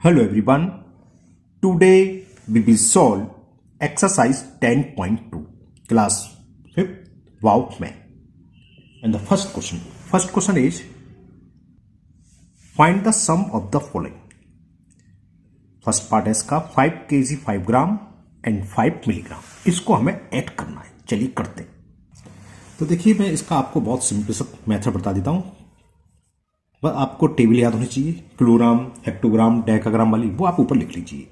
Hello everyone. Today we will solve exercise 10.2 class 5th Wow Math. And the first question is find the sum of the following. First part है इसका 5 kg 5 gram and 5 milligram. इसको हमें add करना है. चलिए करते हैं. तो देखिए मैं इसका आपको बहुत सिंपल सा मेथड बता देता हूं. बस आपको टेबल याद होनी चाहिए. किलोग्राम, हेक्टोग्राम, डेकाग्राम वाली वो आप ऊपर लिख लीजिए.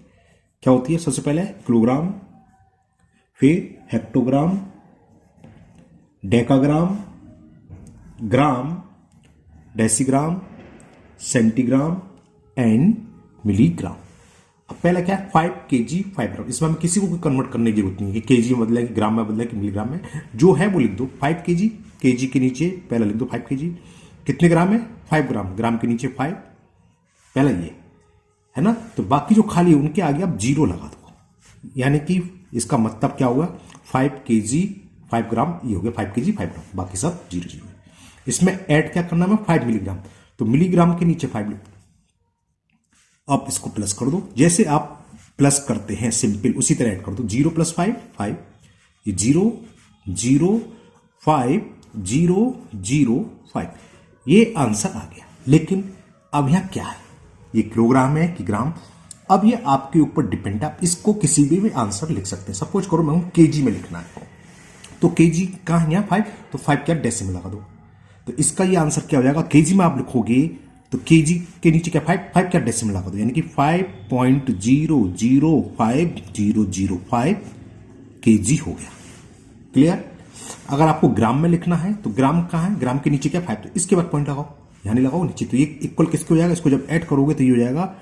क्या होती है? सबसे पहले किलोग्राम, फिर hectogram, decagram, gram, decigram, centigram and milligram. अब पहला क्या है? 5 kg 5 ग्राम. इसमें हमें किसी को भी कन्वर्ट करने की जरूरत नहीं है कि kg में बदला कि ग्राम में बदला कि मिलीग्राम में. जो है वो लिख दो. 5 kg, kg के नीचे पहला लिख दो 5 kg. कितने ग्राम है? 5 ग्राम. ग्राम के नीचे 5. पहला ये है ना. तो बाकी जो खाली है उनके आगे आप जीरो लगा दो. यानी कि इसका मतलब क्या होगा? 5 kg 5 ग्राम ये हो गया 5 kg 5 ग्राम. बाकी सब जीरो जीरो है. इसमें ऐड क्या करना है? 5 मिलीग्राम. तो मिलीग्राम के नीचे 5 लिख. अब इसको प्लस कर दो. जैसे आप प्लस करते हैं सिंपल उसी तरह ऐड कर दो. 0 + 5 5. ये 0 0 5 0 0 5. ये आंसर आ गया. लेकिन अब यहां क्या है? ये किलोग्राम है कि ग्राम? अब ये आपके ऊपर डिपेंड है. आप इसको किसी भी आंसर लिख सकते हैं. सपोज करो मैं केजी में लिखना है तो केजी कहां है? यहां 5. तो 5 क्या डेसिमल लगा दो. तो इसका ये आंसर क्या हो जाएगा? केजी में आप लिखोगे तो केजी के नीचे क्या 5 क्या डेसिमल लगा दो. यानी कि 5.005005 केजी हो गया. क्लियर? अगर आपको ग्राम में लिखना है तो ग्राम कहां है? ग्राम के नीचे क्या 5. तो इसके बाद पॉइंट लगाओ. यहां नहीं लगाओ, नीचे. तो ये इक्वल किसके हो जाएगा? इसको जब ऐड करोगे तो ये हो जाएगा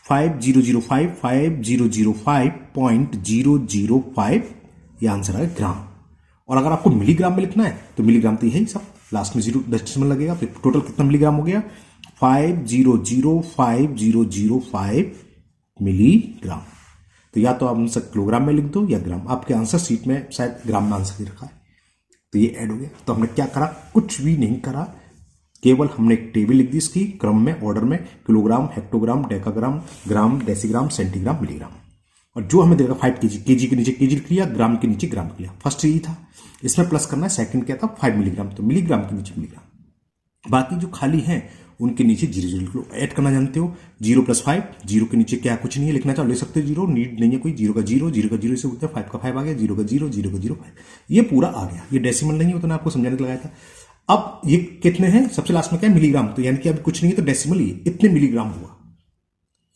5005 ये आंसर है ग्राम. और अगर आपको मिलीग्राम में लिखना है तो मिलीग्राम तो यही सब लास्ट में 0 डेसिमल लगेगा. तो टोटल कितना मिलीग्राम हो गया? 5005 मिलीग्राम. तो या तो आप आंसर किलोग्राम में लिख दो या ग्राम. आपके आंसर शीट में शायद ग्राम में आंसर दे रखा है. तो ये ऐड हो गया. तो हमने क्या करा? कुछ भी नहीं करा. केवल हमने एक टेबल लिख दी इसकी क्रम में, ऑर्डर में. किलोग्राम, हेक्टोग्राम, डेकाग्राम, ग्राम, डेसीग्राम, सेंटीग्राम, मिलीग्राम. और जो हमें देगा 5 kg, केजी के नीचे केजी लिख लिया, ग्राम के नीचे ग्राम लिख लिया. फर्स्ट यही था. इसमें प्लस करना है. सेकंड क्या था? 5 मिलीग्राम. तो मिलीग्राम के नीचे मिलीग्राम. बाकी जो खाली हैं उनके नीचे जीरो जीरो लिख लो. ऐड करना जानते हो. 0 + 5. 0 के नीचे क्या कुछ नहीं है. लिखना चाहो ले सकते हो. जीरो नीड नहीं है कोई. 0 का 0 0 का 0 से होता है. 5 का 5 आ गया. 0 का 0 0 का 0 5. ये पूरा आ गया. ये डेसिमल नहीं होता ना, आपको समझाने के लगाया था. अब ये कितने हैं? सबसे लास्ट में क्या है? मिलीग्राम. तो यानी कि अब कुछ नहीं है तो डेसिमल ही इतने मिलीग्राम हुआ.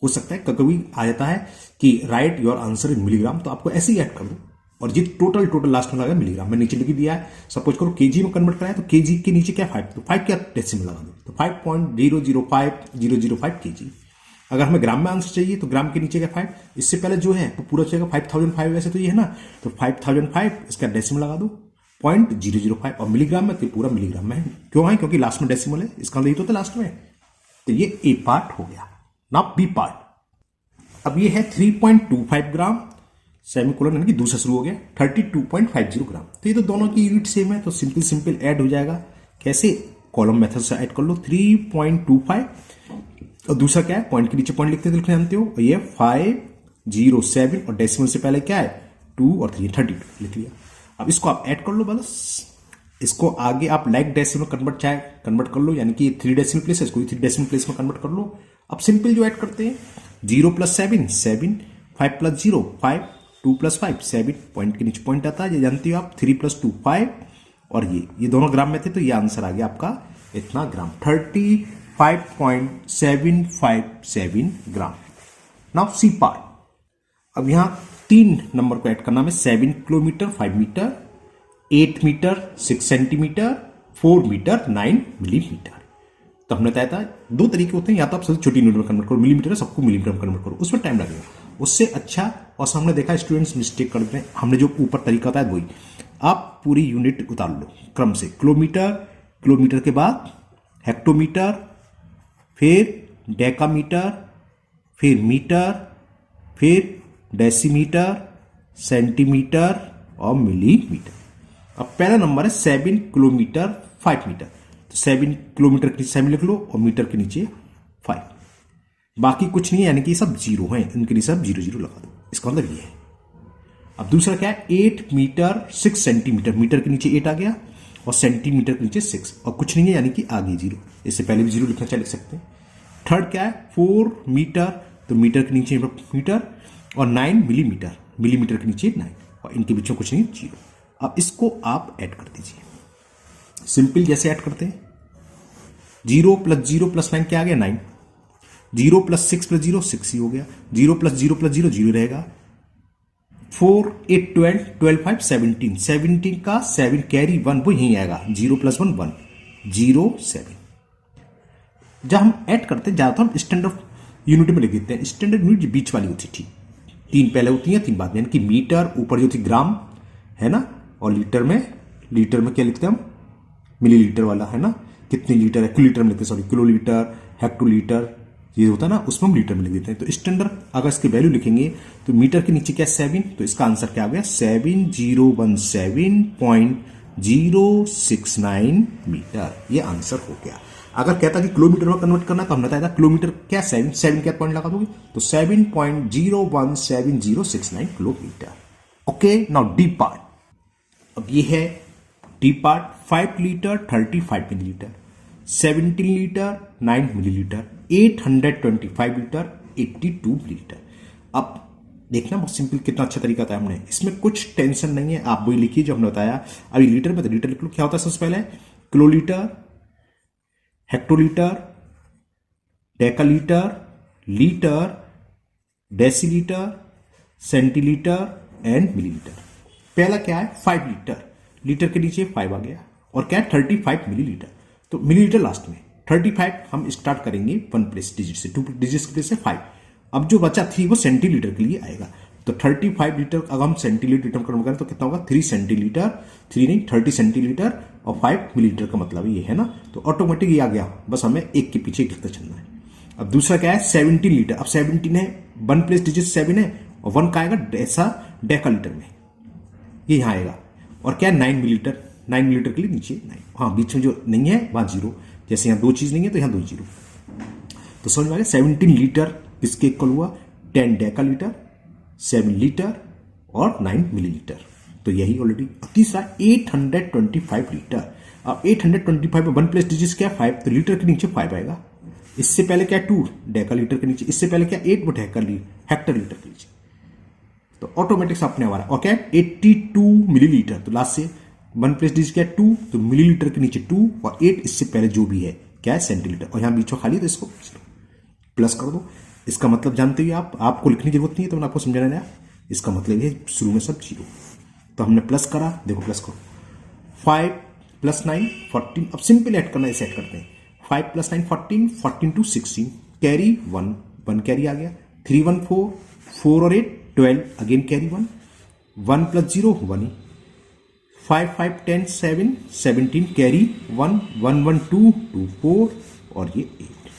हो सकता है कभी आ जाता है कि right your answer in milligram. तो आपको ऐसे ही ऐड कर दो. और ये टोटल लास्ट में लगा मिलीग्राम. मैं नीचे लिख दिया है. सपोज करो केजी में कन्वर्ट कराया तो केजी के नीचे क्या 5. तो 5 क्या डेसिमल लगा दो. तो 5.005005 केजी. अगर हमें ग्राम में आंसर चाहिए तो ग्राम के नीचे क्या 5. इससे पहले जो है वो पूरा चाहिए 5005. वैसे तो ये है ना. तो 5005 इसका डेसिमल लगा दो 0.005. और मिलीग्राम में तो पूरा मिलीग्राम में है. क्यों है? क्योंकि लास्ट में डेसिमल है. इसका यही तो था लास्ट में. तो ये ए पार्ट हो गया. Now B part. अब ये है 3.25 ग्राम सेमीकोलन यानी कि दूसरा शुरू हो गया 32.50 ग्राम. तो ये तो दोनों की यूनिट सेम है. तो सिंपल ऐड हो जाएगा. कैसे? कॉलम मेथड से ऐड कर लो. 3.25 और दूसरा क्या है? पॉइंट के नीचे पॉइंट लिखते थे, लिखना जानते हो. और ये 507 और डेसिमल से पहले क्या है? 2 और 3 32 लिख लिया. अब इसको आप ऐड कर लो बस. इसको आगे आप लाइक डेसिमल कन्वर्ट कर लो. यानी कि 3 डेसिमल प्लेस है, इसको 3 डेसिमल प्लेस में कन्वर्ट कर लो. अब सिंपल जो ऐड करते हैं 0 + 7 7 5 + 0 5 2 + 5 7. पॉइंट के नीचे पॉइंट आता है, ये जानते हो आप. 3 + 2 5 और ये दोनों ग्राम में थे. तो ये आंसर आ गया आपका इतना ग्राम 35.757 ग्राम. Now C part. अब यहां 3 नंबर को ऐड करना है. 7 kilometre 5 metre, 8 metre 6 centimetre, 4 metre 9 millimetre. तो हमने बताया था 2 तरीके होते हैं. या तो आप सबसे छोटी यूनिट में कन्वर्ट करो मिलीमीटर, सबको मिलीमीटर में कन्वर्ट करो. उसमें टाइम लगेगा. उससे अच्छा और हमने देखा स्टूडेंट्स मिस्टेक करते हैं. हमने जो ऊपर तरीका बताया वही. आप पूरी यूनिट उतार लो क्रम से. किलोमीटर के बाद हेक्टोमीटर, फिर डेकामीटर, फिर मीटर, फिर डेसीमीटर, सेंटीमीटर और मिलीमीटर. अब पहला नंबर है 7 किलोमीटर 5 मीटर. तो 7 किलोमीटर के नीचे 7 लिख लो और मीटर के नीचे 5. बाकी कुछ नहीं है, यानी कि ये सब जीरो हैं, इनके लिए सब जीरो जीरो लगा दो, इसका मतलब ये है। अब दूसरा क्या है, 8 मीटर 6 सेंटीमीटर, मीटर के नीचे 8 आ गया और सेंटीमीटर के नीचे 6 और कुछ नहीं है, यानी कि आगे जीरो, इससे पहले भी जीरो लिखना चाहे लिख सकते हैं। थर्ड क्या है, 4 मीटर, तो मीटर के नीचे मीटर और 9 मिलीमीटर, मिलीमीटर के नीचे 9 और इनके बीच में कुछ नहीं, जीरो। अब इसको आप ऐड कर दीजिए, सिंपल जैसे ऐड करते हैं, 0 प्लस 9 क्या आ गया, 9, 0 प्लस 6 प्लस 0 6 ही हो गया, 0 प्लस 0 प्लस 0 0 रहेगा, 4 8 12 12 5 17, 17 का 7 कैरी 1 वो यहीं आएगा, 0 प्लस 1 1 0 7। जब हम ऐड करते हैं ज्यादातर हम स्टैंडर्ड यूनिट में लिख देते हैं, स्टैंडर्ड यूनिट जो बीच वाली होती थी, 3 पहले होती है 3 बाद में, यानी कि मीटर ऊपर जो थी ग्राम है ना, और लीटर में क्या लिखते हैं हम, मिलीलीटर वाला है ना, कितने लीटर है, किलोलीटर में लिखते हैं, सॉरी किलोलीटर, हेक्टोलीटर ये होता है ना, उसमें हम लीटर में लिख देते हैं। तो स्टैंडर्ड अगर इसकी वैल्यू लिखेंगे तो मीटर के नीचे क्या 7, तो इसका आंसर क्या आ गया 7017.069 मीटर, ये आंसर हो गया। अगर कहता कि किलोमीटर में कन्वर्ट करना तो हमने बताया था किलोमीटर क्या 7 क्या पॉइंट लगा दोगे, तो 7.0177069 kilometre. Okay, now D part. अब ये है D part, 5 litre 35 millilitre, 17 litre 9 millilitre, 825 litre 82 millilitre. अब देखना बहुत सिंपल, कितना अच्छा तरीका था हमने, इसमें कुछ टेंशन नहीं है, आप वही लिखिए जो हमने बताया। अभी लीटर में तो लीटर लिख लो, क्या होता है सबसे पहले, kilolitre, hectolitre, decalitre, litre, decilitre, centilitre and millilitre. पहला क्या है 5 लीटर, लीटर के नीचे 5 आ गया, और क्या है 35 मिलीलीटर, तो मिलीलीटर लास्ट में, 35 हम स्टार्ट करेंगे 1 प्लेस डिजिट से, 2 डिजिट प्लेस से 5। अब जो बचा 3 वो सेंटीलीटर के लिए आएगा, तो 35 लीटर अगर हम सेंटीलीटर में करें तो कितना होगा 3 सेंटीलीटर, 3 नहीं 30 सेंटीलीटर और 5 मिलीलीटर का मतलब ये है ना, तो ऑटोमेटिक ये आ गया, बस हमें एक के पीछे लिखते चलना है। अब दूसरा क्या है 17 लीटर, अब 17 है 1 प्लेस डिजिट 7 है और 1 का आएगा डेकालीटर में, ये यहां आएगा, और क्या है 9 मिलीलीटर, 9 मिलीलीटर के लिए नीचे 9, हाँ बीच में जो नहीं है वहां जीरो, जैसे यहां 2 चीज नहीं है तो यहां 2 जीरो, तो समझ में आ गया। 17 लीटर किसके इक्वल हुआ 10 डेकालीटर, 7 लीटर और 9 मिलीलीटर, तो यही ऑलरेडी। तीसरा 825 लीटर, अब 825 में 1 प्लेस डिजिट क्या 5, तो लीटर के नीचे 5 आएगा, इससे पहले क्या 2 डेकालीटर के नीचे, इससे पहले क्या 8 बट हेक्टोलीटर के नीचे, तो ऑटोमेटिक अपने हमारा, और क्या 82 मिलीलीटर, तो लास्ट से 1 प्लेस डिजिट क्या 2, तो मिलीलीटर के नीचे 2 और 8 इससे पहले जो भी है क्या है सेंटीलीटर, और यहां बीच में खाली, तो इसको प्लस कर दो। इसका मतलब जानते ही आपको लिखने की जरूरत नहीं है, तो मैंने आपको समझाना है, इसका मतलब है शुरू में सब जीरो, तो हमने प्लस करा, देखो प्लस करो, 5 प्लस 9 14, अब सिंपल ऐड करना, इसे ऐड करते हैं, 5 प्लस 9 14, 14 टू 16 कैरी 1 कैरी आ गया, 3 1 4, 4 और 8 12 अगेन कैरी 1 प्लस 0 1 ही, 5 5 10 7 17 कैरी 1 1 1 2 2 4 और ये 8।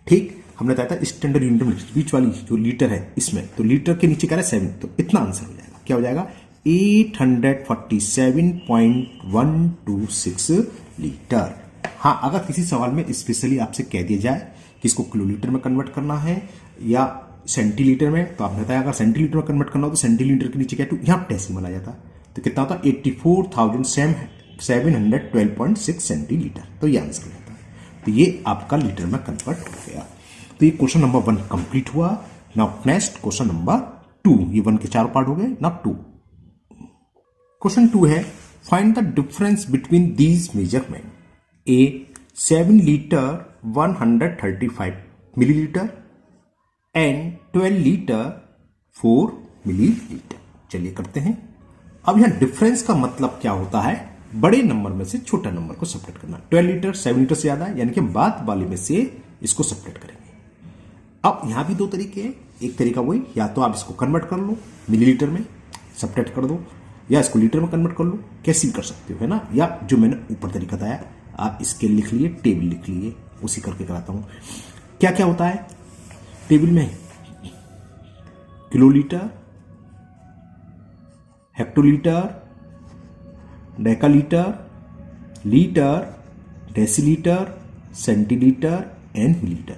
ठीक, हमने बताया था स्टैंडर्ड यूनिट में बीच वाली जो लीटर है इसमें, तो लीटर के नीचे क्या है 7, तो इतना आंसर हो जाएगा, क्या हो जाएगा 847.126 लीटर। हाँ, अगर किसी सवाल में स्पेशली आपसे कह दिया जाए कि इसको किलोलीटर में कन्वर्ट करना है या सेंटीलीटर में, तो आपने बताया अगर सेंटीलीटर में कन्वर्ट करना हो तो सेंटीलीटर के नीचे क्या है यहाँ डेसिमल आ जाता, तो कितना होता 84,712.6 सेंटीलीटर, तो ये आंसर हो जाता है। तो ये आपका लीटर में कन्वर्ट हो गया। तो ये क्वेश्चन नंबर 1 कंप्लीट हुआ। नाउ नेक्स्ट क्वेश्चन नंबर 2, ये 1 के 4 पार्ट हो गए, नाउ 2। क्वेश्चन 2 है find the difference between these measurement, A 7 litre 135 millilitre and 12 litre 4 millilitre. चलिए करते हैं। अब यहां डिफरेंस का मतलब क्या होता है, बड़े नंबर में से छोटा नंबर को सब्ट्रैक्ट करना। 12 लीटर 7 लीटर से ज्यादा है, यानी कि बाद वाले में से इसको सब्ट्रैक्ट करेंगे। अब यहां भी 2 तरीके हैं, एक तरीका वही, या तो आप इसको कन्वर्ट कर लो मिलीलीटर में सब्ट्रैक्ट कर दो, या इसको लीटर में कन्वर्ट कर लो, कैसे भी कर सकते हो, है ना। या जो मैंने ऊपर तरीका बताया आप इसके लिख लिए, टेबल लिख लिए, उसी करके कराता हूं। क्या क्या होता है टेबल में, kilolitre, hectolitre, decalitre, litre, decilitre, centilitre and millilitre.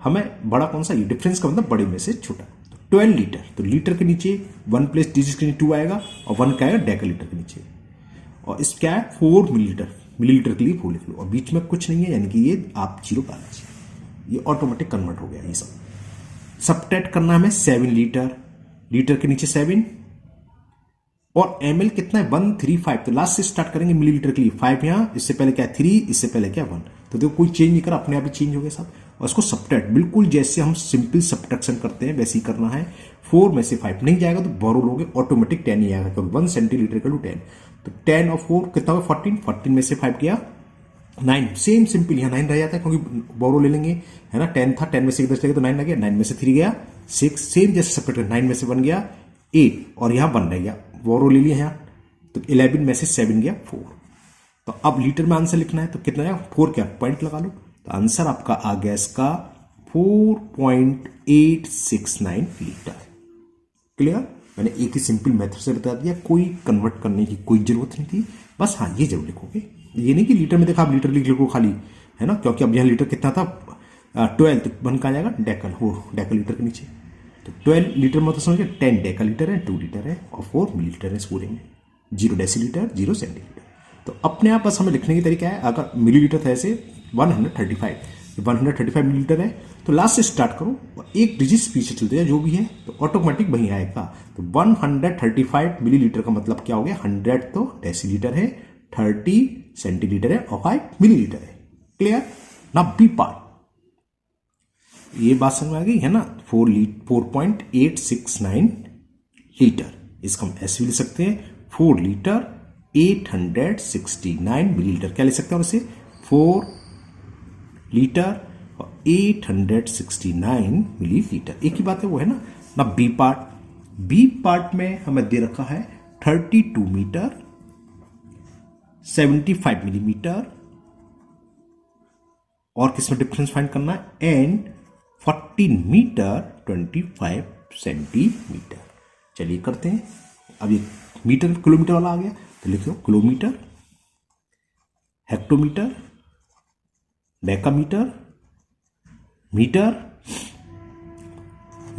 हमें बड़ा कौन सा, ये डिफरेंस का मतलब बड़े में से छोटा। तो 12 लीटर, तो लीटर के नीचे 1 प्लेस डिजिट के नीचे 2 आएगा और 1 का आएगा डेका लीटर के नीचे, और इस क्या है 4 मिलीलीटर, मिलीलीटर के लिए 4 लिख लो, और बीच में कुछ नहीं है, यानी कि ये आप 0 डालना चाहिए, ये ऑटोमेटिक कन्वर्ट हो गया। ये सब सब्ट्रैक्ट करना हमें 7 लीटर, लीटर के नीचे 7, और एमएल कितना है 135, तो लास्ट से स्टार्ट करेंगे मिलीलीटर के लिए 5 यहां, इससे पहले क्या 3, इससे पहले क्या 1, तो देखो कोई चेंज नहीं करा, अपने आप ही चेंज हो गया सब। और इसको सब्ट्रैक्ट बिल्कुल जैसे हम सिंपल सब्ट्रैक्शन करते हैं वैसे ही करना है। 4 में से 5 नहीं जाएगा तो बोरो लोगे, ऑटोमेटिक 10 ही आएगा, क्योंकि 1 सेंटीलीटर का 10, तो 10 और 4 कितना होगा 14, 14 में से 5 गया 9, सेम सिंपल यहाँ 9 रह जाता है क्योंकि बोरो ले लेंगे, है ना। 10 था, 10 में से 10 गया तो 9 लग गया, 9 में से 3 गया 6, सेम जैसे सब्ट्रैक्ट, 9 में से 1 गया 8, और यहाँ 1 रह गया, बोरो ले लिया यहाँ, तो 11 में से 7 गया 4। तो अब लीटर में आंसर लिखना है, तो कितना है 4, क्या पॉइंट लगा लो, तो आंसर आपका आ गया इसका 4.869 लीटर। क्लियर, मैंने एक ही सिंपल मेथड से बता दिया, कोई कन्वर्ट करने की कोई जरूरत नहीं थी, बस हाँ ये जरूर लिखोगे, ये नहीं कि लीटर में देखा आप लीटर लिख लो खाली, है ना, क्योंकि अब यहाँ लीटर कितना था 12, तो 1 का आ जाएगा डेकल, हो डेकल लीटर के नीचे, तो 12 लीटर में तो समझिए 10 डेका लीटर है, 2 लीटर है और 4 मिलीलीटर है इस पूरे में, 0 डेसीलीटर 0 सेंटीलीटर। तो अपने आप बस हमें लिखने की तरीका है, अगर मिलीलीटर था ऐसे 135 मिलीलीटर है, तो लास्ट से स्टार्ट करो और एक डिजिट पीछे चलते जाए जो भी है, तो ऑटोमेटिक वहीं आएगा। तो 135 मिलीलीटर का मतलब क्या हो गया, 100 तो डेसीलीटर है, 30 सेंटीलीटर है और 5 मिलीलीटर है। क्लियर ना, बी पार्ट, ये बात समझ में आ गई है ना। 4.869 लीटर, इसको हम ऐसे भी लिख सकते हैं 4 लीटर 869 मिलीलीटर, क्या ले सकते हैं और इसे 4 लीटर और 869 मिलीलीटर, एक ही बात है वो, है ना। ना बी पार्ट, बी पार्ट में हमें दे रखा है 32 मीटर 75 मिलीमीटर, और किसमें डिफरेंस फाइंड करना है, एंड 14 मीटर 25 सेंटीमीटर। चलिए करते हैं। अब ये मीटर किलोमीटर वाला आ गया, तो लिखो kilometre, hectometre, decametre, metre,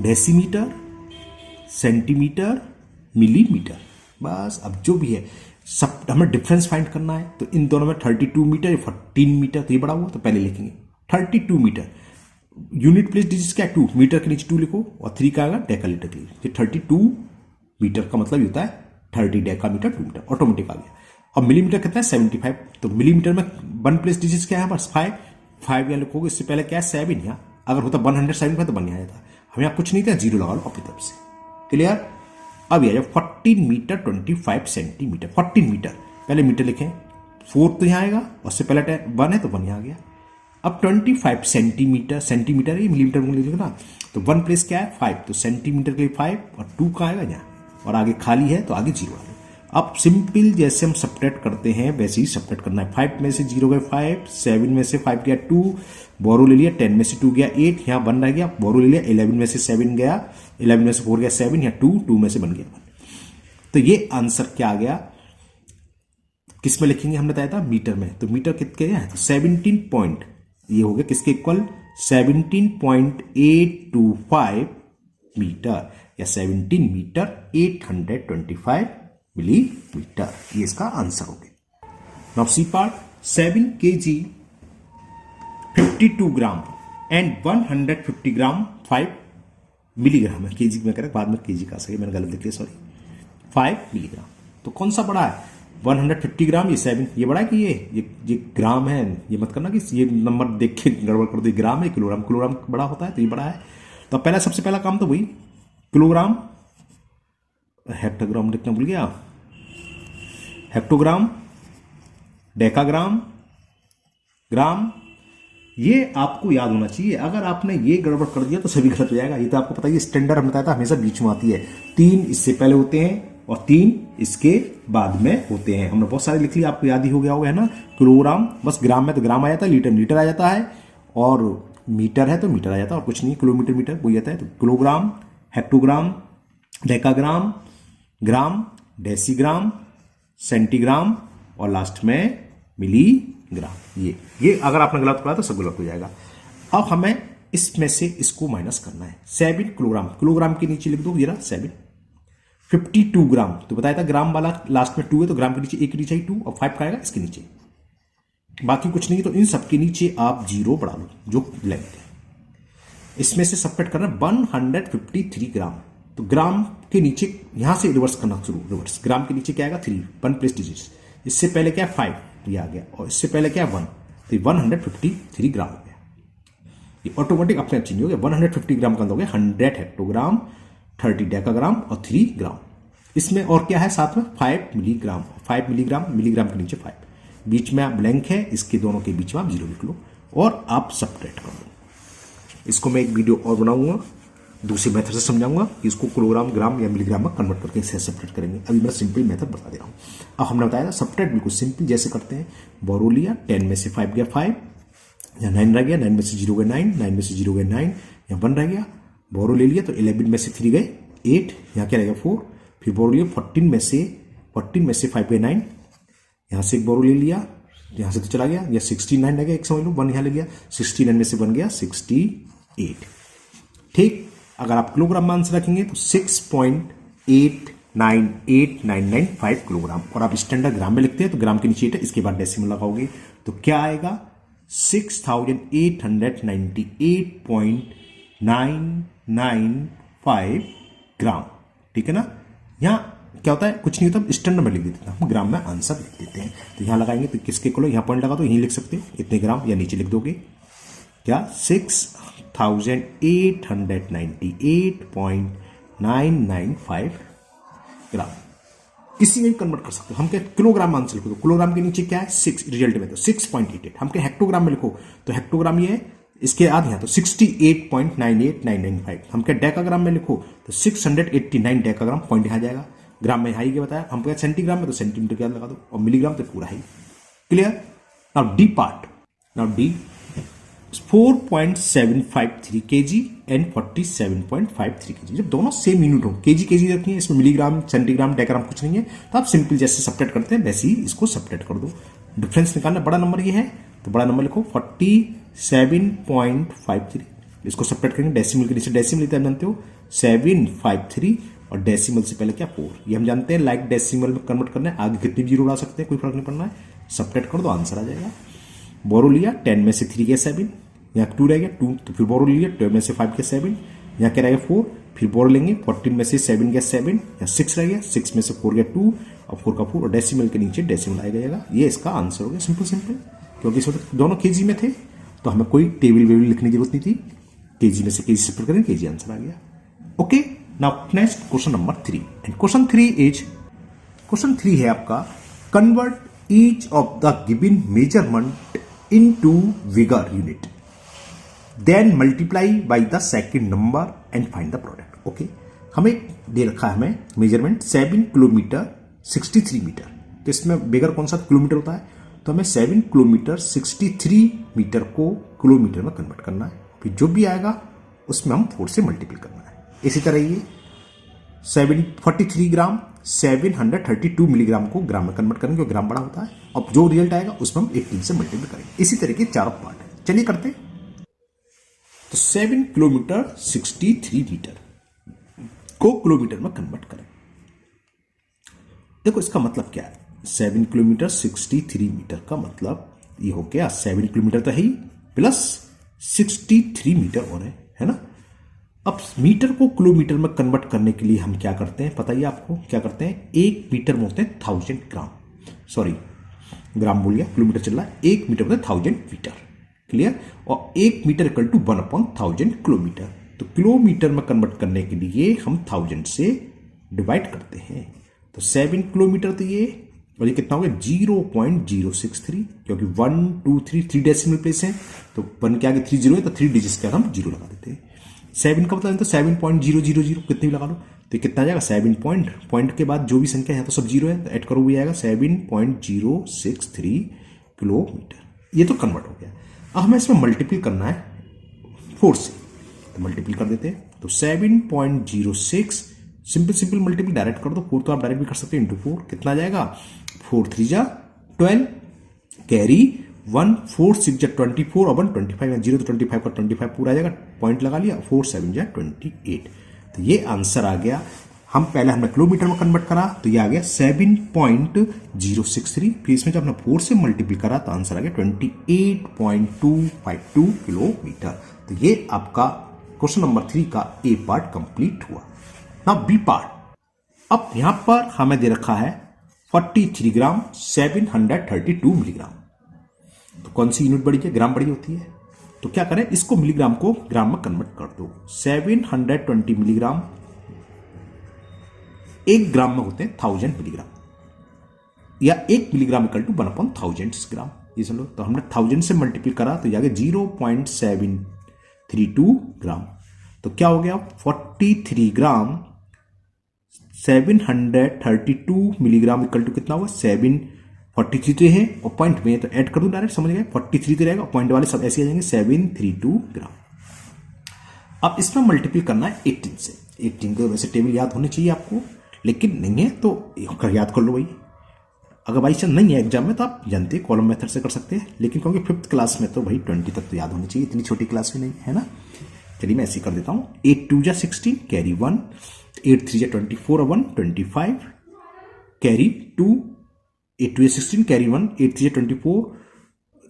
decimetre, centimetre, millimetre, बस। अब जो भी है सब हमें डिफरेंस फाइंड करना है, तो इन दोनों में 32 मीटर 14 मीटर, तो ये बड़ा हुआ, तो पहले लिखेंगे 32 मीटर, यूनिट प्लेस डिजिट क्या 2, मीटर के नीचे 2 लिखो, और 3 का आएगा डेका लीटर के लिए, 32 मीटर का मतलब होता है 30 डेका मीटर 2 मीटर, ऑटोमेटिक आ गया। अब मिलीमीटर कितना है 75, तो मिलीमीटर में 1 प्लेस डिजिट क्या है बस 5 यहाँ लिखोगे, इससे पहले क्या है 7, यहाँ अगर होता 175 तो बन यहाँ जाता, हमें यहाँ कुछ नहीं था, 0 लगा लो अपनी तरफ से। क्लियर, अब ये 14 मीटर 25 सेंटीमीटर, 14 मीटर, पहले मीटर लिखें, 4 तो यहाँ आएगा, उससे पहले 1 है तो 1 यहाँ आ गया। अब 25 सेंटीमीटर, सेंटीमीटर है मिलीमीटर में लिखना, तो 1 प्लेस क्या है 5, तो सेंटीमीटर के लिए 5 और 2 का आएगा यहाँ, और आगे खाली है तो आगे 0 आ गया। अब सिंपल जैसे हम सब्ट्रैक्ट करते हैं वैसे ही सब्ट्रैक्ट करना है। 5 में से 0 गए 5, 7 में से 5 गया 2, बोरो ले लिया, 10 में से 2 गया 8, यहाँ 1 रह गया, बोरो ले लिया, 11 में से 7 गया, 11 में से 4 गया 7, यहाँ 2 में से बन गया 1। तो ये आंसर क्या आ गया, किस में लिखेंगे हमने बताया था मीटर में, तो मीटर कितने है तो 17 पॉइंट, ये हो गया किसके इक्वल 17.825 मीटर, या 17 मीटर 825 मिलीमीटर, ये इसका आंसर हो गया। Now C part, 7 kg 52 gram and 150 gram 5 milligram है, केजी में करें बाद में केजी का सही, मैंने गलत लिख लिया सॉरी, 5 मिलीग्राम। तो कौन सा बड़ा है 150 ग्राम, ये 7, ये बड़ा है कि ये ग्राम है, ये मत करना कि ये नंबर देख के गड़बड़ कर दो, ग्राम है किलोग्राम, किलोग्राम बड़ा होता है तो ये बड़ा है। तो पहला सबसे पहला काम तो वही किलोग्राम, हेक्टोग्राम लिखना भूल गया, हेक्टोग्राम, डेकाग्राम, ग्राम, ये आपको याद होना चाहिए। अगर आपने ये गड़बड़ कर दिया तो सभी गलत हो जाएगा। ये तो आपको पता है, स्टैंडर्ड हम बताया था हमेशा बीच में आती है, 3 इससे पहले होते हैं और 3 इसके बाद में होते हैं। हमने बहुत सारे लिख लिया, आपको याद ही हो गया होगा, है ना। किलोग्राम, बस ग्राम में तो ग्राम आ जाता है, लीटर मीटर आ जाता है, और मीटर है तो मीटर आ जाता है, और कुछ नहीं, किलोमीटर मीटर वही आता है। तो किलोग्राम, हेक्टोग्राम, डेकाग्राम, ग्राम, डेसीग्राम, सेंटीग्राम, और लास्ट में मिलीग्राम। ये अगर आपने गलत पढ़ा तो सब गलत हो जाएगा। अब हमें इसमें से इसको माइनस करना है। 7 किलोग्राम, किलोग्राम के नीचे लिख दो जरा 7। 52 ग्राम, तो बताया था ग्राम वाला लास्ट में 2 है, तो ग्राम के नीचे एक नीचे 2 और 5 का आएगा इसके नीचे, बाकी कुछ नहीं। तो इन सब के नीचे आप 0 बढ़ा लो जो लेंथ है। इसमें से सबट्रैक्ट करना 153 ग्राम, तो ग्राम के नीचे यहां से रिवर्स करना शुरू, रिवर्स। ग्राम के नीचे क्या आएगा 3, 1 प्लस डिजिट्स। इससे पहले क्या 5 ये आ गया, और इससे पहले क्या 1, तो 153 ग्राम हो गया। ये ऑटोमेटिक अपने आप चेंज हो गया। 150 ग्राम का हो गया 100 हेक्टोग्राम, 30 डेकाग्राम और 3 ग्राम। इसमें और क्या है साथ में 5 मिलीग्राम, 5 मिलीग्राम, मिलीग्राम के नीचे 5, बीच में आप ब्लैंक है, इसके दोनों के बीच में आप 0 लिख लो और आप सबट्रैक्ट कर लो। इसको मैं एक वीडियो और बनाऊंगा, दूसरे मेथड से समझाऊंगा कि इसको किलोग्राम, ग्राम या मिलीग्राम में कन्वर्ट करके इसे सबट्रैक्ट करेंगे। अभी मैं सिंपल मेथड बता दे रहा हूं। अब हमने बताया था सबट्रैक्ट बिल्कुल सिंपल जैसे करते हैं। बोरो लिया, 10 में से 5 गया 5, यहाँ 9 रह गया, 9 में से 0 गए 9, 9 में से 0 गए 9, यहाँ 1 रह गया। बोरो ले लिया तो 11 में से 3 गए 8, यहाँ क्या रहेगा 4। फिर बोरो लिया 14 में से 5 गए 9, यहाँ से एक बोरो ले लिया, यहाँ से तो चला गया, या 69 रह गया, एक समझ लो 1 यहाँ ले लिया, 69 में से बन गया 68। ठीक, अगर आप किलोग्राम मान से रखेंगे तो 6.898995 किलोग्राम, और आप स्टैंडर्ड ग्राम में लिखते हैं तो ग्राम के नीचे 8 है, इसके बाद डेसिमल लगाओगे तो क्या आएगा 6898.995 ग्राम। ठीक है ना। यहाँ क्या होता है, कुछ नहीं होता, स्टैंडर्ड में लिख देते हैं हम, ग्राम में आंसर लिख देते हैं। तो यहां लगाएंगे तो किसके किलो, यहां पॉइंट लगा दो, यहीं लिख सकते हो इतने ग्राम, या नीचे लिख दोगे क्या 6898.995 ग्राम। इसी में कन्वर्ट कर सकते हो। हम क्या किलोग्राम आंसर लिखो तो किलोग्राम के नीचे क्या है 6, रिजल्ट में तो 6.88। हम क्या हेक्टोग्राम में लिखो तो हेक्टोग्राम ये है, इसके आधे यहाँ तो 68.98995। हम क्या डेकाग्राम में लिखो तो 689 डेकाग्राम, पॉइंट यहाँ जाएगा। ग्राम में हाई के बताया, हम क्या सेंटीग्राम में तो सेंटीमीटर क्या लगा दो, और मिलीग्राम तो पूरा है। Clear. Now D part, now D 4.753 kg and 47.53 kg। जब दोनों सेम यूनिट हो, केजी रखनी है, इसमें मिलीग्राम, सेंटीग्राम, डेकाग्राम कुछ नहीं है, तो आप सिंपल जैसे सबट्रैक्ट करते हैं वैसे ही इसको सबट्रैक्ट कर दो। डिफरेंस निकालना, बड़ा नंबर ये है तो बड़ा नंबर लिखो 47.53, इसको सबट्रैक्ट करेंगे। डेसिमल के नीचे डेसिमल लेते हैं, जानते हो 753, और डेसिमल से पहले क्या 4, ये हम जानते हैं। लाइक डेसिमल में कन्वर्ट करना है, आगे कितनी भी जीरो उड़ा सकते हैं, कोई फर्क नहीं पड़ना है। सबट्रैक्ट कर दो, आंसर आ जाएगा। बोरो लिया 10 में से 3 गया 7, यहाँ 2 रह गया 2, तो फिर बोरो लिया 12 में से 5 गया 7, यहाँ क्या रहेगा 4, फिर बोरो लेंगे 14 में से 7 गया 7, यहाँ 6 रह गया, 6 में से 4 गया 2, और 4 का 4, और डेसिमल के नीचे डेसिमल आ जाएगा। ये इसका आंसर हो गया, सिंपल सिंपल। क्योंकि इसमें दोनों केजी में थे तो हमें कोई टेबल वेबल लिखने की जरूरत नहीं थी, केजी में से केजी सेपरेट करें, केजी आंसर आ गया। Okay, now next question number 3, and question 3 है आपका convert each of the given measurement into vigor unit, then multiply by the second number and find the product. Okay, हमें दे रखा है हमें measurement 7 kilometre 63 metre, तो इसमें बिगर कौन सा किलोमीटर होता है, तो हमें 7 किलोमीटर 63 मीटर को किलोमीटर में कन्वर्ट करना है। फिर जो भी आएगा उसमें हम 4 से मल्टीप्लाई करना है। इसी तरह ये 743 ग्राम 732 मिलीग्राम को ग्राम में कन्वर्ट करेंगे, ग्राम बड़ा होता है। अब जो रिजल्ट आएगा उसमें हम 18 से मल्टीप्लाई करेंगे। इसी तरह के चारों पार्ट है, चलिए करते हैं। तो 7 किलोमीटर 63 मीटर को किलोमीटर में कन्वर्ट करें। देखो इसका मतलब क्या है, 7 किलोमीटर 63 मीटर का मतलब ये हो गया 7 किलोमीटर तो है ही, प्लस 63 मीटर और है ना। अब मीटर को किलोमीटर में कन्वर्ट करने के लिए हम क्या करते हैं, पता ही आपको क्या करते हैं, 1 मीटर में होते हैं 1000 ग्राम, सॉरी ग्राम बोल गया, किलोमीटर चल रहा है। 1 मीटर होता है 1000 मीटर, क्लियर। और 1 मीटर इक्वल टू 1/1000 किलोमीटर। तो किलोमीटर में कन्वर्ट करने के लिए हम 1000 से डिवाइड करते हैं। तो 7 किलोमीटर तो ये, और ये कितना हो गया 0.063, क्योंकि 1 2 3 डेसिमल प्लेस है, तो 1 के आगे 3 जीरो है, तो 3 डिजिट्स के आगे हम 0 लगा देते हैं। 7 का मतलब तो 7.000 कितने भी लगा लो, तो कितना जाएगा 7 पॉइंट के बाद जो भी संख्या है तो सब जीरो है, तो ऐड करो भी आएगा 7.063 किलोमीटर। ये तो कन्वर्ट हो गया। अब हमें इसमें मल्टीप्लाई करना है 4 से, तो मल्टीप्लाई कर देते हैं। तो 7.06 सिंपल मल्टीप्लाई डायरेक्ट कर दो, 4 तो आप डायरेक्ट भी कर सकते हैं, इंटू 4 कितना जाएगा 4 3 जा 12, कैरी 1 4 6 जा 24 और 1 25, 0 तो 25 का 25 पूरा आ जाएगा, पॉइंट लगा लिया, 4 7 जा 28। तो ये आंसर आ गया। हम पहले हमने किलोमीटर में कन्वर्ट करा तो ये आ गया 7.063, फिर इसमें जब हमने 4 से मल्टीपल करा तो आंसर आ गया 28.252 किलोमीटर। तो ये आपका क्वेश्चन नंबर 3 का ए पार्ट कंप्लीट हुआ। Now B part. अब यहां पर हमें दे रखा है 43 ग्राम 732 मिलीग्राम। तो कौन सी यूनिट बड़ी है? ग्राम बड़ी होती है। तो क्या करें, इसको मिलीग्राम को ग्राम में कन्वर्ट कर दो। 720 मिलीग्राम 1 ग्राम में होते हैं 1000 मिलीग्राम, या 1 मिलीग्राम इक्वल टू 1/1000 ग्राम। ये समझ लो। तो हमने 1000 से मल्टीप्लाई करा तो जाके 0.732 ग्राम। तो क्या हो गया, 43 ग्राम 732 मिलीग्राम इक्वल टू कितना हुआ, 743 तो है और पॉइंट में तो ऐड कर दूं डायरेक्ट, समझ गए। 43 तो रहेगा, पॉइंट वाले सब ऐसे आ जाएंगे, 732 ग्राम। अब इसमें मल्टीप्लाई करना है 18 से। 18 को वैसे टेबल याद होनी चाहिए आपको, लेकिन नहीं है तो याद कर लो भाई। अगर बाई चांस नहीं है एग्जाम में तो आप जानते हैं कॉलम मेथड से कर सकते हैं, लेकिन क्योंकि 5th क्लास में तो भाई 20 तक तो याद होनी चाहिए, इतनी छोटी क्लास में नहीं है ना। चलिए मैं ऐसे कर देता हूँ। 8 2 जा 16 कैरी 1, 8 3 जा 24 और 1 25 कैरी 2, 8 2 जा 16 कैरी 1, 8 3 जा 24,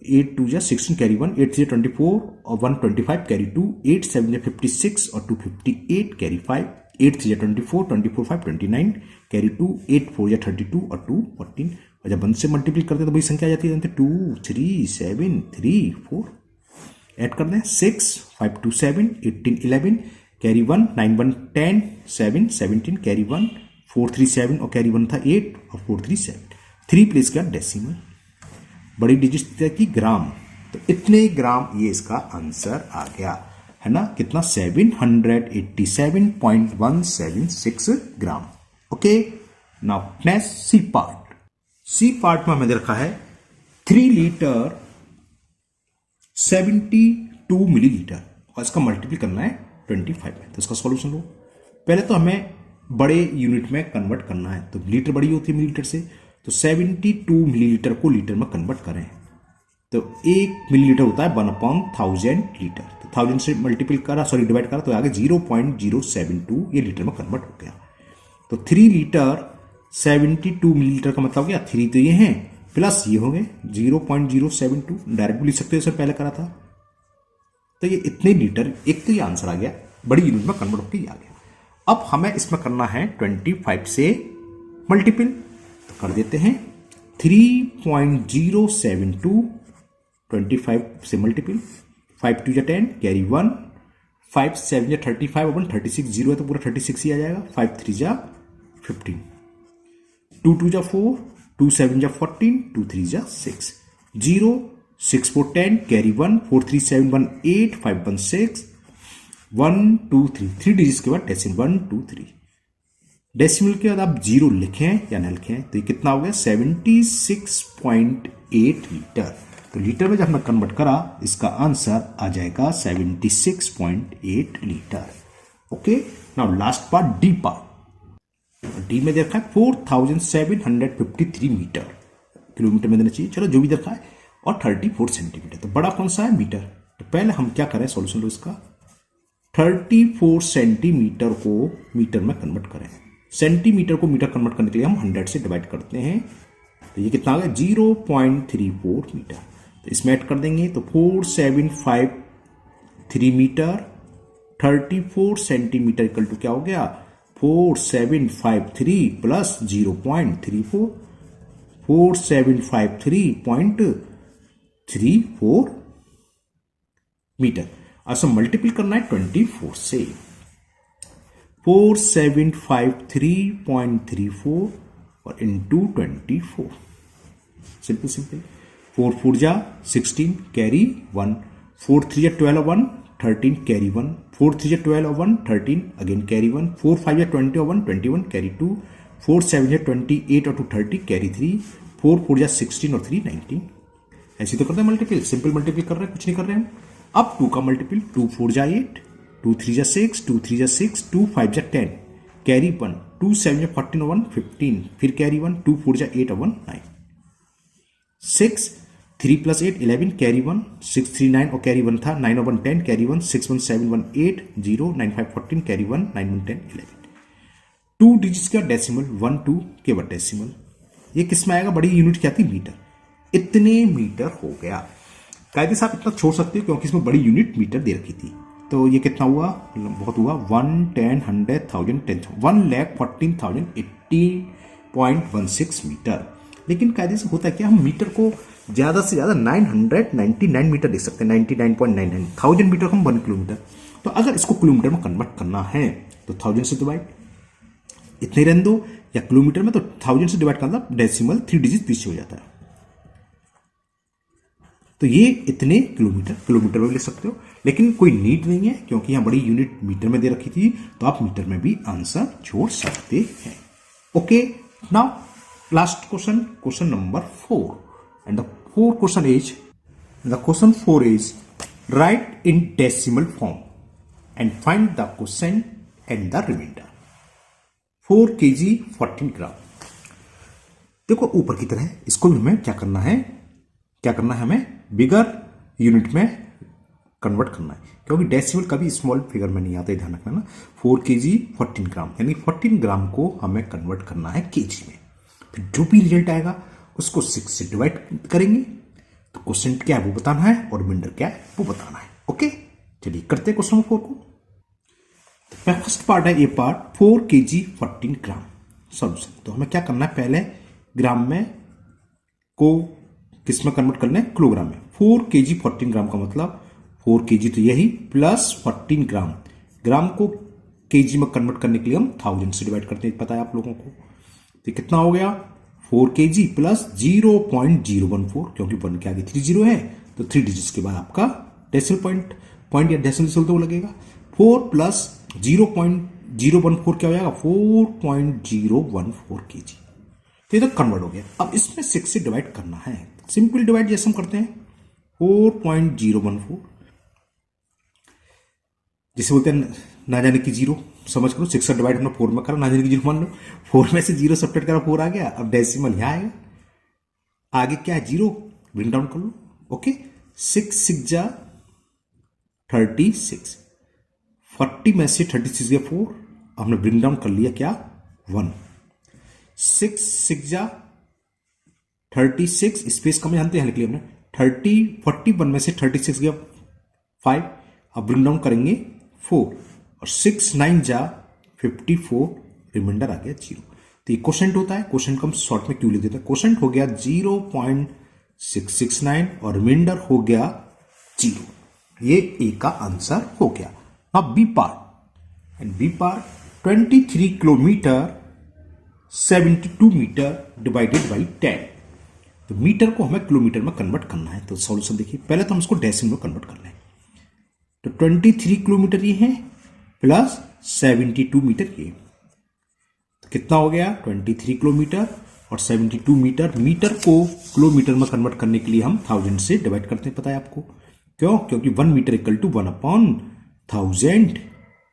8 2 जा 16 कैरी 1, 8 3 जा 24 और 1 25 कैरी 2, 8 7 जा 56 और 2 58 कैरी 5, 8 3 जा 24, 24 5 29 कैरी 2, 8 4 जा 32 और 2 14। और जब 1 से मल्टीप्लाई करते तो भाई संख्या आ जाती है 2 3 7 3 4। ऐड कर दें 6 5 2 7 18 11 कैरी 1, 9 1 10 7 17 कैरी 1, 4 3 7 और कैरी 1 था 8 और 4 3 7। 3 प्लेस का डेसिमल, बड़ी डिजिट की ग्राम। तो इतने ग्राम ये इसका आंसर आ गया है ना, कितना 787.176 gram. Okay, now next C part. C part में हमें दे रखा है 3 लीटर 72 मिलीलीटर और इसका मल्टीप्लाई करना है 25 में। तो इसका सॉल्यूशन लो। पहले तो हमें बड़े यूनिट में कन्वर्ट करना है, तो लीटर बड़ी होती है मिलीलीटर से, तो 72 मिलीलीटर को लीटर में कन्वर्ट करें तो 1 मिलीलीटर होता है 1/1000 लीटर। तो 1000 से मल्टीपल करा, सॉरी डिवाइड करा तो आगे 0.072 ये लीटर में कन्वर्ट हो गया। तो 3 लीटर 72 मिलीलीटर का मतलब क्या, 3 तो ये हैं प्लस ये हो गए 0.072, डायरेक्ट भी लिख सकते हो, सर पहले करा था। तो ये इतने लीटर, एक तो ये आंसर आ गया, बड़ी यूनिट में कन्वर्ट होकर आ गया। अब हमें इसमें करना है 25 से मल्टीपल, तो कर देते हैं 3.072 25 से मल्टीपल, 5 2 जा 10 कैरी 1, 5 7 जा 35 और 1 36 0 है तो पूरा 36 ही आ जाएगा, 5 3 जा 15, 2 2 जा 4, 2 7 जा 14, 2 3 जा 6 0 6 4 10 कैरी 1, 4 3 7 1 8 5 1 6 1 2 3 3 डिजिट्स के बाद डेसिमल 1 2 3। डेसिमल के बाद आप 0 लिखें या ना लिखें तो ये कितना हो गया 76.8 लीटर। तो लीटर में जब हमने कन्वर्ट करा इसका आंसर आ जाएगा 76.8 litre. Okay, now last part D part. D में देखा है 4753 मीटर, किलोमीटर में देना चाहिए, चलो जो भी देखा है, और 34 सेंटीमीटर। तो बड़ा कौन सा है, मीटर। तो पहले हम क्या करें, सॉल्यूशन लो इसका, 34 सेंटीमीटर को मीटर में कन्वर्ट करें। सेंटीमीटर को मीटर कन्वर्ट करने के लिए हम 100 से डिवाइड करते हैं, तो ये कितना आ गया 0.34 मीटर। तो इसमें ऐड कर देंगे तो 4753 मीटर 34 सेंटीमीटर इक्वल टू क्या हो गया 4753 प्लस 0.34, 4753.34 मीटर। अच्छा मल्टीपल करना है 24 से, 4753.34 और इंटू 24, सिंपल सिंपल। 4 4 जा 16 कैरी 1, 4 3 जा 12 1 13 कैरी 1, 4 3 जा 12 1 13 अगेन कैरी 1, 4 5 जा 20 1 21 कैरी 2, 4 7 जा 28 और 2 30 कैरी 3, 4 4 जा 16 और 3 19। ऐसे तो करते हैं मल्टीपल, सिंपल मल्टीपल कर रहे हैं, कुछ नहीं कर रहे हैं। अब 2 का मल्टीपल, 2 4 जा 8, 2 3 जा 6, 2 3 जा 6, 2 5 जा 10 कैरी 1, 2 7 जा 14 और 1 15 फिर कैरी 1, 2 4 जा 8 और 1 9, 6 3 + 8 11 कैरी 1 6 3 9 और कैरी 1 था 9 और 1 10 कैरी 1 6 1 7 1 8 0 9 5 14 कैरी 1 9 1 10 11 2 डिजिट्स का डेसिमल 1 2 के बाद डेसिमल ये किस में आएगा बड़ी यूनिट क्या थी मीटर इतने मीटर हो गया कायदे साहब इतना छोड़ सकते हो क्योंकि इसमें बड़ी यूनिट मीटर दे रखी थी तो ये कितना हुआ बहुत हुआ 1 10 100 1000 10,000 1,14,080.16 मीटर लेकिन कायदे से होता है क्या हम मीटर को ज्यादा से ज्यादा 999 मीटर देख सकते हैं 99.99 1000 मीटर हम 1 किलोमीटर तो अगर इसको किलोमीटर में कन्वर्ट करना है तो 1000 से डिवाइड इतने रहने दो या किलोमीटर में तो 1000 से डिवाइड करना डेसिमल 3 डिजिट पीछे हो जाता है तो ये इतने किलोमीटर में ले सकते हो लेकिन कोई नीड नहीं है क्योंकि यहां बड़ी यूनिट मीटर में दे रखी थी तो आप मीटर में भी आंसर जोड़ सकते हैं okay now last question number 4 and the question 4 is write in decimal form and find the quotient and the remainder 4 kg 14 ग्राम देखो ऊपर की तरह इसको भी हमें क्या करना है हमें बिगर यूनिट में कन्वर्ट करना है क्योंकि डेसिमल कभी स्मॉल फिगर में नहीं आता ध्यान रखना ना 4 kg 14 ग्राम यानी 14 ग्राम को हमें कन्वर्ट करना है केजी में फिर जो भी रिजल्ट आएगा उसको 6 से डिवाइड करेंगे तो क्वेश्चन क्या है वो बताना है और रिमाइंडर क्या है वो बताना है ओके चलिए करते हैं क्वेश्चन 4 को तो फर्स्ट पार्ट है ये पार्ट 4 kg 14 ग्राम सॉल्यूशन तो हमें क्या करना है पहले ग्राम में को किस में कन्वर्ट करना है किलोग्राम में 4 kg 14 ग्राम का मतलब 4 kg तो यही प्लस 14 ग्राम को केजी में कन्वर्ट करने के लिए हम 1000 से डिवाइड करते हैं पता है आप लोगों को तो कितना हो गया 4 kg प्लस 0.014 क्योंकि 1 के आगे 30 है तो 3 डिजिट्स के बाद आपका डेसिमल पॉइंट या डेसिमल तो लगेगा 4 प्लस 0.014 क्या हो जाएगा 4.014 kg तो इधर कन्वर्ट हो गया अब इसमें 6 से डिवाइड करना है सिंपल डिवाइड जैसे हम करते हैं 4.014 जिसे बोलते हैं ना जाने की जीरो समझ करो 6 से डिवाइड हमने 4 में करा ना जाने की जीरो मान लो 4 में से 0 सब्ट्रैक्ट करा 4 आ गया अब डेसिमल यहां आएगा आगे क्या है 0 ब्रिंग डाउन कर लो ओके 6 6 जा 36 40 में से 36 गया 4 हमने ब्रिंग डाउन कर लिया क्या 1 6 6 जा 36 स्पेस कम जानते हैं लिख लिया हमने 41 में से 36 गया 5 अब ब्रिंग डाउन करेंगे 4 और 6 9 जा 54 रिमाइंडर आ गया 0 तो ये क्वोशंट होता है क्वोशंट को हम शॉर्ट में क्यों लिख देते हैं क्वोशंट हो गया 0.669 और रिमाइंडर हो गया 0 ये ए का आंसर हो गया अब B part and B part 23 kilometre 72 metre divided by 10 तो मीटर को हमें किलोमीटर में कन्वर्ट करना है तो सॉल्यूशन देखिए पहले तो हम इसको डेसिमल में कन्वर्ट कर लें तो 23 किलोमीटर ये है प्लस 72 मीटर ये तो कितना हो गया 23 किलोमीटर और 72 मीटर को किलोमीटर में कन्वर्ट करने के लिए हम 1000 से डिवाइड करते हैं पता है आपको क्यों क्योंकि 1 मीटर इक्वल टू 1/1000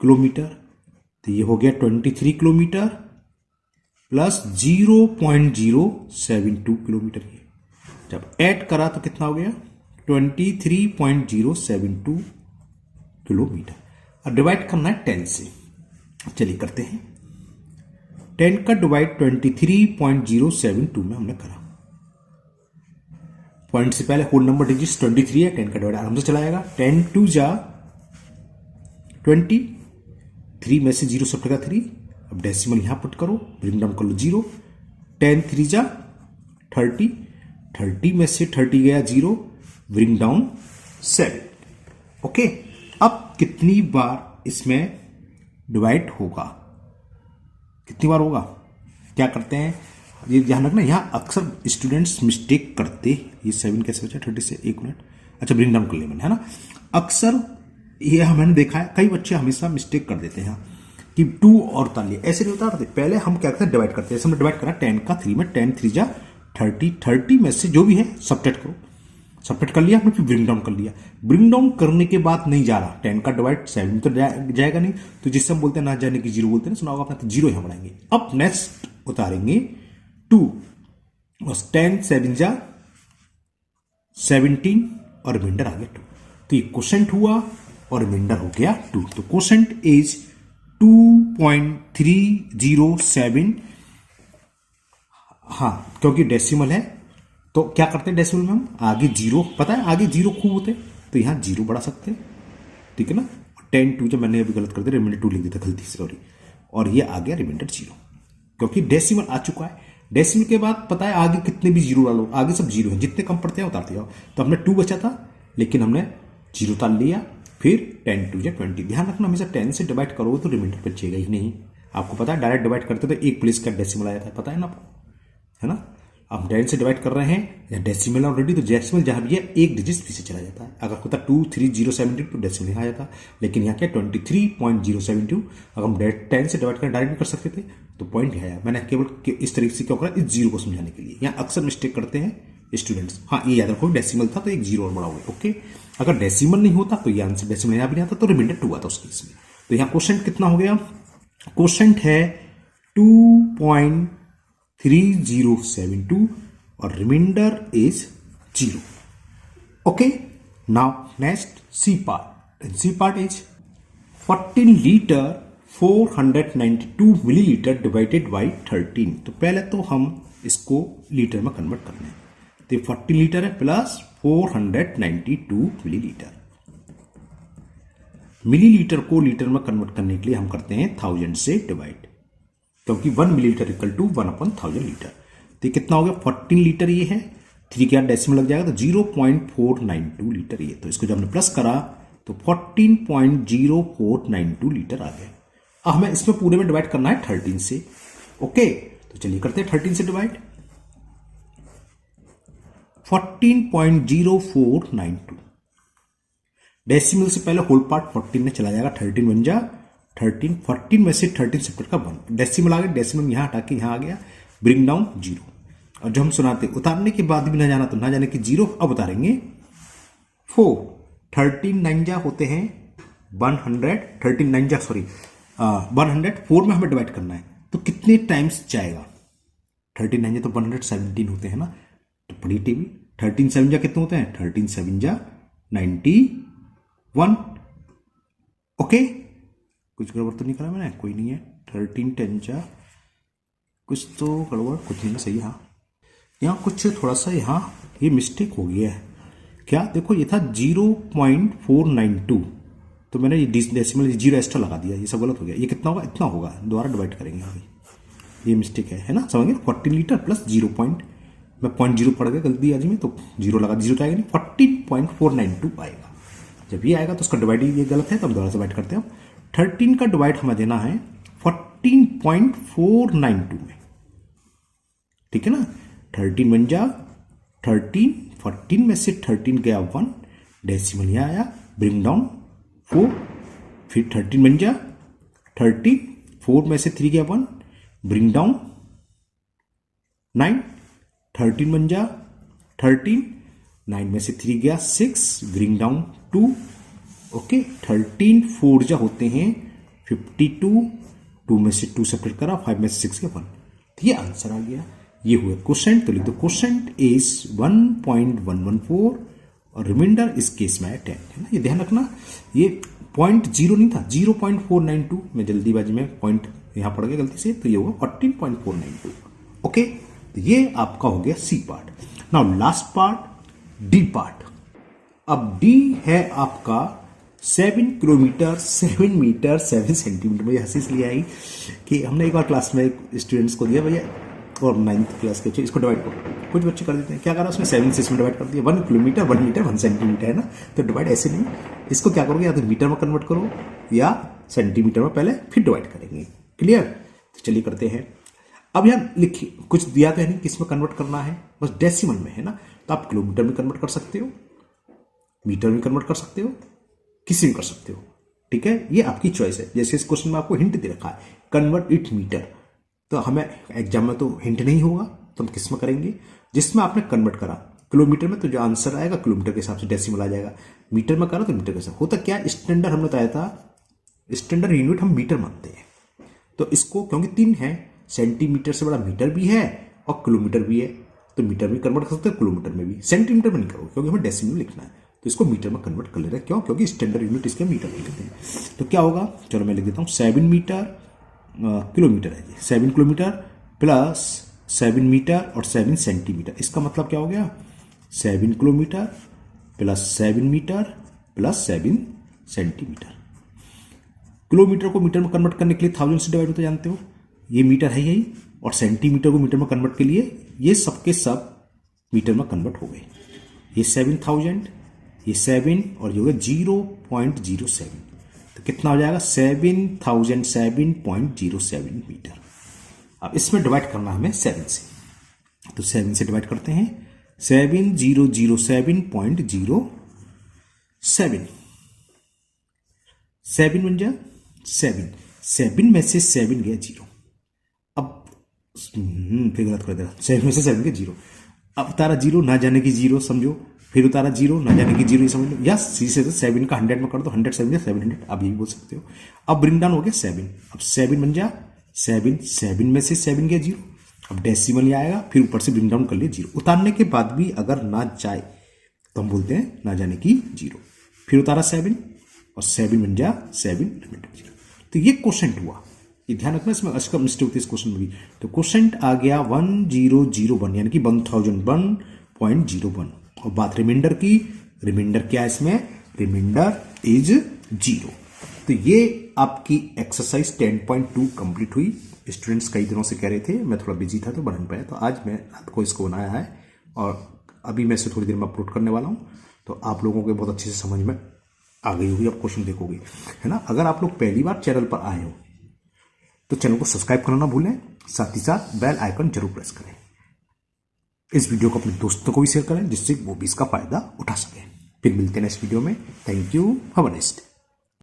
किलोमीटर तो ये हो गया 23 किलोमीटर प्लस 0.072 किलोमीटर ये जब ऐड करा तो कितना हो गया 23.072 किलोमीटर अब डिवाइड करना है 10 से चलिए करते हैं 10 का डिवाइड 23.072 में हमने करा पॉइंट से पहले होल नंबर डिजिट्स 23 है 10 का डिवाइड आराम से चलाएगा 10 2 जा 20 3 में से 0 सब टका 3 अब डेसिमल यहां पुट करो ब्रिंग डाउन कर लो 0 10 3 जा 30 में से 30 गया 0 ब्रिंग डाउन 7 ओके अब कितनी बार इसमें डिवाइड होगा कितनी बार होगा क्या करते हैं ये ध्यान रखना यहां अक्सर स्टूडेंट्स मिस्टेक करते ये 7 कैसे बचा 30 से 1 मिनट अच्छा ब्रिंग डाउन कर लिया मैंने है ना अक्सर ये मैंने देखा है कई बच्चे हमेशा मिस्टेक कर देते हैं कि 2 और तालिए ऐसे नहीं होता पहले हम क्या करते हैं डिवाइड करते हैं हमने डिवाइड करा 10 का 3 में 10 3 जा 30 में से जो भी है सब्ट्रैक्ट करो सब्ट्रैक्ट कर लिया हमने फिर ब्रिंग डाउन कर लिया ब्रिंग डाउन करने के बाद नहीं जा रहा 10 का डिवाइड 7 तो जाएगा नहीं तो जिससे हम बोलते हैं ना जाने की 0 बोलते हैं सुना होगा अपना तो 0 यहां बढ़ाएंगे अब नेक्स्ट उतारेंगे 2 बस 10 7 जा 17 और रिमाइंडर आ गया 2। तो ये क्वोशेंट हुआ और रिमाइंडर हो गया 2। तो क्वोशेंट इज 2.307। हाँ, क्योंकि डेसिमल है तो क्या करते हैं डेसिमल में हम आगे जीरो, पता है आगे जीरो खूब होते तो यहां जीरो बढ़ा सकते हैं, ठीक है ना। 10 जब मैंने अभी गलत कर दिया, रिमाइंडर 2 लिख दिया था गलती से, सॉरी। और ये आ गया रिमाइंडर 0 क्योंकि डेसिमल आ चुका है। डेसिमल के बाद पता है आगे कितने भी जीरो डालो, आगे सब जीरो है, जितने कम पड़ते हैं उतारते जाओ। तो हमने 2 बचा था लेकिन हमने जीरो उतार लिया, फिर 10 2 20। ध्यान रखना हमेशा 10 से डिवाइड करोगे तो रिमाइंडर बचेगा ही नहीं। आपको पता है डायरेक्ट डिवाइड करते तो एक प्लेस का डेसिमल आ जाता है, पता है ना आपको, है ना। अब 10 से डिवाइड कर रहे हैं या डेसिमल ऑलरेडी, तो डेसिमल जहां भी है एक डिजिट पीछे चला जाता है। अगर होता 23072 तो डेसिमल आ जाता, लेकिन यहाँ क्या 23.072। अगर हम 10 से डिवाइड कर डायरेक्ट भी कर सकते थे तो पॉइंट है। मैंने केवल इस तरीके से क्या करा, इस जीरो को समझाने के लिए। यहाँ अक्सर मिस्टेक करते हैं स्टूडेंट्स। हाँ, ये याद रखो डेसिमल था तो एक जीरो और बढ़ाओगे, ओके। अगर डेसिमल नहीं होता तो ये आंसर डेसिमल यहाँ भी नहीं आता तो रिमाइंडर 2 आता उस केस में। तो यहाँ क्वोशेंट कितना हो गया, क्वोशेंट है 2.3072 और remainder is 0, okay. Now next C part, and C part is 14 litre 492 millilitre divided by 13। तो पहले तो हम इसको लीटर में कन्वर्ट करना है। तो 40 लीटर है प्लस 492 मिलीलीटर। मिलीलीटर को लीटर में कन्वर्ट करने के लिए हम करते हैं 1000 से डिवाइड, क्योंकि 1 मिलीलीटर इक्वल टू 1/1000 लीटर। तो ये कितना हो गया, 14 लीटर ये है, 3 के बाद डेसिमल लग जाएगा तो 0.492 लीटर ये। तो इसको जब हमने प्लस करा तो 14.0492 लीटर आ गया। अब हमें इसमें पूरे में डिवाइड करना है 13 से, ओके। तो चलिए करते हैं 13 से डिवाइड। 14.0492 डेसिमल से पहले होल पार्ट 14 में चला जाएगा, 13 बन जा 13, 14 में से 13 सेपरेट का 1 डेसिमल आ गया, डेसिमल यहां हटा के यहां आ गया, ब्रिंग डाउन 0। और जो हम सुनाते उतारने के बाद भी ना जाना तो ना जाने कि 0, अब उतारेंगे 4, 13 9 जा होते हैं 100, 13 9 जा सॉरी 100, 4 में हमें डिवाइड करना है तो कितने टाइम्स जाएगा, 13 9 जा तो 117 होते हैं ना। तो पढ़ी टीवी, 13 7 जा कितने होते हैं, 13 7 जा 91, ओके। कुछ गड़बड़ तो नहीं करा मैंने, कोई नहीं है। 13 10 जा कुछ तो गड़बड़, कुछ नहीं, सही। हाँ, यहाँ कुछ थोड़ा सा यहाँ ये मिस्टेक हो गया है। क्या देखो, ये था 0.492 तो मैंने ये डेसिमल 0 एक्स्ट्रा लगा दिया, ये सब गलत हो गया। ये कितना होगा, इतना होगा, दोबारा डिवाइड करेंगे अभी। ये मिस्टेक है ना, समझ गए। 14 लीटर प्लस 0 पॉइंट, मैं 0.0 पड़ गया गलती आज में, तो 0 लगा, 0 तो आएगा नहीं, 14.492 आएगा। जब ये आएगा तो उसका डिवाइड ये गलत है, तो हम दोबारा से डिवाइड करते हैं। 13 का डिवाइड हमें देना है 14.492 में, ठीक है ना। 13 बन जा 13, 14 में से 13 गया 1, डेसिमल यहां आया, ब्रिंग डाउन 4, फिर 13 बन जा 30, 4 में से 3 गया 1, ब्रिंग डाउन 9, 13 बन जा 13, 9 में से 3 गया 6, ब्रिंग डाउन 2, ओके। 13 4 जा होते हैं 52, 2 में से 2 सेपरेट करा, 5 में से 6 गया 1। तो ये आंसर आ गया, ये हुआ क्वोशेंट। तो लिख दो क्वोशेंट इज 1.114 और रिमाइंडर इस केस में है 10, है ना। ये ध्यान रखना, ये 0.0 नहीं था, 0.492 में जल्दीबाजी में पॉइंट यहां पड़ गया गलती से, तो ये होगा 14.492, ओके। तो ये आपका हो गया C part. Now last part, D part. अब डी है आपका 7 किलोमीटर 7 मीटर 7 सेंटीमीटर। मुझे हंसी इसलिए आई कि हमने एक बार क्लास में स्टूडेंट्स को दिया भैया, और 9th क्लास के, इसको डिवाइड करो। कुछ बच्चे कर देते हैं, क्या करा उसने 7 से इसमें डिवाइड कर दिया, 1 किलोमीटर 1 मीटर 1 सेंटीमीटर, है ना। तो डिवाइड ऐसे नहीं, इसको क्या करोगे, या तो मीटर में कन्वर्ट करो या सेंटीमीटर में पहले, फिर डिवाइड करेंगे, क्लियर। तो चलिए करते हैं। अब यहाँ लिखिए, कुछ दिया तो है नहीं किस में कन्वर्ट करना है, बस डेसिमल में, है ना। तो आप किलोमीटर में कन्वर्ट कर सकते हो, मीटर में कन्वर्ट कर सकते हो, किसी में कर सकते हो, ठीक है। ये आपकी चॉइस है। जैसे इस क्वेश्चन में आपको हिंट दे रखा है, कन्वर्ट इट मीटर, तो हमें एग्जाम में तो हिंट नहीं होगा, तो हम किस में करेंगे, जिसमें आपने कन्वर्ट करा। किलोमीटर में तो जो आंसर आएगा किलोमीटर के हिसाब से डेसिमल आ जाएगा, मीटर में करा तो मीटर के हिसाब। होता क्या, स्टैंडर्ड हमने बताया था, स्टैंडर्ड यूनिट हम मीटर मानते हैं। तो इसको क्योंकि 3 है, सेंटीमीटर से बड़ा मीटर भी है और किलोमीटर भी है, तो तो मीटर में कन्वर्ट कर सकते हैं, किलोमीटर में भी, सेंटीमीटर में नहीं करोगे क्योंकि हमें डेसिमल में लिखना है, तो इसको मीटर में कन्वर्ट कर ले रहे हैं। क्यों? क्योंकि स्टैंडर्ड यूनिट इसके मीटर में लिखते हैं। तो क्या होगा, चलो मैं लिख देता हूँ 7 मीटर किलोमीटर है जी, 7 किलोमीटर प्लस 7 मीटर और 7 सेंटीमीटर। इसका मतलब क्या हो गया, 7 kilometre plus 7 metre plus 7 centimetre. Kilometre को मीटर में कन्वर्ट करने के लिए 1000 से डिवाइड होता जानते हो, ये मीटर है यही, और सेंटीमीटर को मीटर में कन्वर्ट के लिए ये सब के सब मीटर में कन्वर्ट हो गए। ये 7000, ये 7 और ये हो गया 0.07, तो कितना हो जाएगा 7007.07 मीटर। अब इसमें डिवाइड करना हमें 7 से, तो 7 से डिवाइड करते हैं, 7007.07, 7 बन जाए 7 में से 7 गया 0। अब फिर गलत कर देगा, 7 में से 7 गया 0। अब उतारा 0 ना जाने की 0 समझो, फिर उतारा 0 ना जाने की 0 समझ लो, या सीधे से 7 का 100 में कर दो, 100 7 700, आप ये भी बोल सकते हो। अब ब्रिंग डाउन हो गया 7, अब 7 बन जा 7 में से 7 गया 0, अब डेसिमल ही आएगा, फिर ऊपर से ब्रिंग डाउन कर लिया 0। उतारने के बाद भी अगर ना जाए तो हम बोलते हैं ना जाने की 0, फिर उतारा 7 और 7 बन जा 7 लिमिट 0। तो ये क्वोशेंट हुआ, ये ध्यान रखना, इसमें इसका मिस्टेक होती है इस क्वेश्चन में भी। तो क्वोशेंट आ गया 1001 यानी कि 1001.01, और बात रिमाइंडर की, रिमाइंडर क्या है इसमें, रिमाइंडर इज 0। तो ये आपकी एक्सरसाइज 10.2 कंप्लीट हुई। स्टूडेंट्स कई दिनों से कह रहे थे, मैं थोड़ा बिजी था तो बन पाया, तो आज मैं आपको इसको बनाया है और अभी मैं इसे थोड़ी देर में अपलोड करने वाला हूँ। तो आप लोगों को बहुत अच्छे से समझ में आ गई होगी, आप क्वेश्चन देखोगे, है ना। अगर आप लोग पहली बार चैनल पर आए हो तो चैनल को सब्सक्राइब करना ना भूलें, साथ ही साथ बेल आइकन जरूर प्रेस करें। इस वीडियो को अपने दोस्तों को भी शेयर करें जिससे वो भी इसका फायदा उठा सकें। फिर मिलते हैं नेक्स्ट वीडियो में। Thank you, have a nice day.